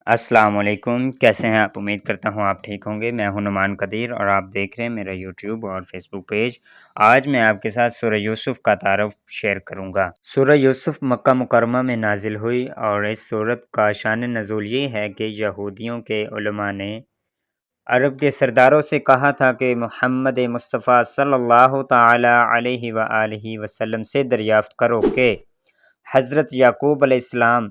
السلام علیکم، کیسے ہیں آپ؟ امید کرتا ہوں آپ ٹھیک ہوں گے۔ میں ہوں نعمان قدیر اور آپ دیکھ رہے ہیں میرا یوٹیوب اور فیس بک پیج۔ آج میں آپ کے ساتھ سورہ یوسف کا تعارف شیئر کروں گا۔ سورہ یوسف مکہ مکرمہ میں نازل ہوئی اور اس سورت کا شان نزول یہ ہے کہ یہودیوں کے علماء نے عرب کے سرداروں سے کہا تھا کہ محمد مصطفیٰ صلی اللہ تعالی علیہ وآلہ وسلم سے دریافت کرو کہ حضرت یعقوب علیہ السلام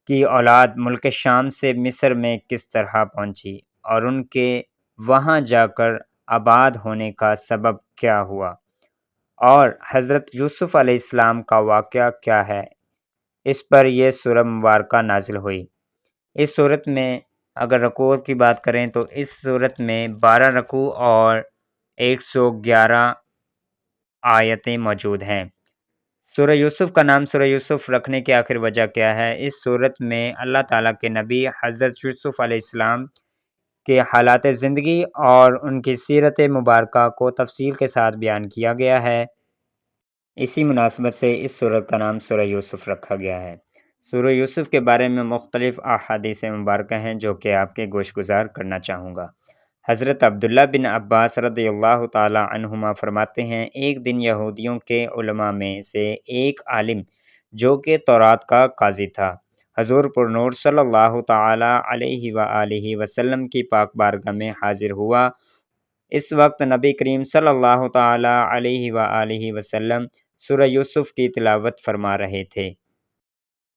کی اولاد ملک شام سے مصر میں کس طرح پہنچی اور ان کے وہاں جا کر آباد ہونے کا سبب کیا ہوا، اور حضرت یوسف علیہ السلام کا واقعہ کیا ہے۔ اس پر یہ سورہ مبارکہ نازل ہوئی۔ اس صورت میں اگر رکوع کی بات کریں تو اس صورت میں 12 رکوع اور 111 آیتیں موجود ہیں۔ سورہ یوسف کا نام سورہ یوسف رکھنے کی آخر وجہ کیا ہے؟ اس صورت میں اللہ تعالیٰ کے نبی حضرت یوسف علیہ السلام کے حالات زندگی اور ان کی سیرت مبارکہ کو تفصیل کے ساتھ بیان کیا گیا ہے۔ اسی مناسبت سے اس سورت کا نام سورہ یوسف رکھا گیا ہے۔ سورہ یوسف کے بارے میں مختلف احادیث مبارکہ ہیں جو کہ آپ کے گوش گزار کرنا چاہوں گا۔ حضرت عبداللہ بن عباس رضی اللہ تعالی عنہما فرماتے ہیں، ایک دن یہودیوں کے علماء میں سے ایک عالم جو کہ تورات کا قاضی تھا، حضور پر نور صلی اللہ تعالی علیہ وآلہ وسلم کی پاک بارگاہ میں حاضر ہوا۔ اس وقت نبی کریم صلی اللہ تعالی علیہ وآلہ وسلم سورہ یوسف کی تلاوت فرما رہے تھے۔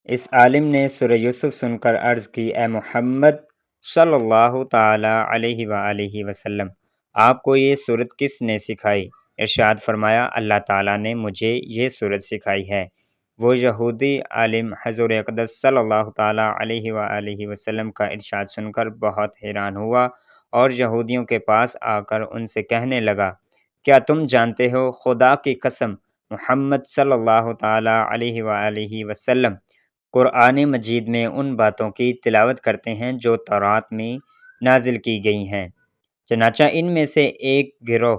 اس عالم نے سورہ یوسف سن کر عرض کی، اے محمد صلی اللہ تعالی علیہ وآلہ وسلم، آپ کو یہ سورت کس نے سکھائی؟ ارشاد فرمایا، اللہ تعالیٰ نے مجھے یہ سورت سکھائی ہے۔ وہ یہودی عالم حضور اقدس صلی اللہ تعالی علیہ وآلہ وسلم کا ارشاد سن کر بہت حیران ہوا اور یہودیوں کے پاس آ کر ان سے کہنے لگا، کیا تم جانتے ہو، خدا کی قسم محمد صلی اللہ تعالی علیہ وآلہ وسلم قرآن مجید میں ان باتوں کی تلاوت کرتے ہیں جو تورات میں نازل کی گئی ہیں۔ چنانچہ ان میں سے ایک گروہ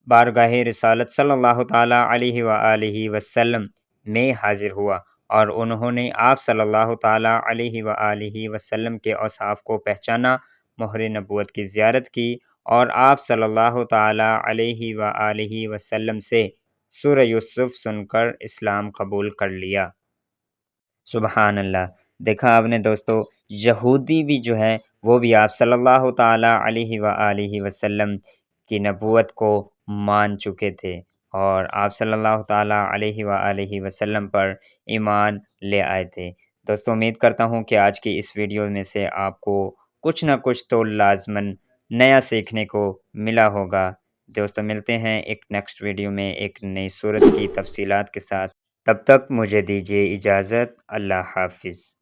بارگاہ رسالت صلی اللہ تعالی علیہ وآلہ وسلم میں حاضر ہوا اور انہوں نے آپ صلی اللہ تعالی علیہ وآلہ وسلم کے اوصاف کو پہچانا، مہر نبوت کی زیارت کی اور آپ صلی اللہ تعالی علیہ وآلہ وسلم سے سورہ یوسف سن کر اسلام قبول کر لیا۔ سبحان اللہ! دیکھا آپ نے دوستو، یہودی بھی جو ہے وہ بھی آپ صلی اللہ تعالی علیہ وآلہ وسلم کی نبوت کو مان چکے تھے اور آپ صلی اللہ تعالی علیہ وآلہ وسلم پر ایمان لے آئے تھے۔ دوستو امید کرتا ہوں کہ آج کی اس ویڈیو میں سے آپ کو کچھ نہ کچھ تو لازماً نیا سیکھنے کو ملا ہوگا۔ دوستو ملتے ہیں ایک نیکسٹ ویڈیو میں ایک نئی صورت کی تفصیلات کے ساتھ۔ تب تک مجھے دیجیے اجازت۔ اللہ حافظ۔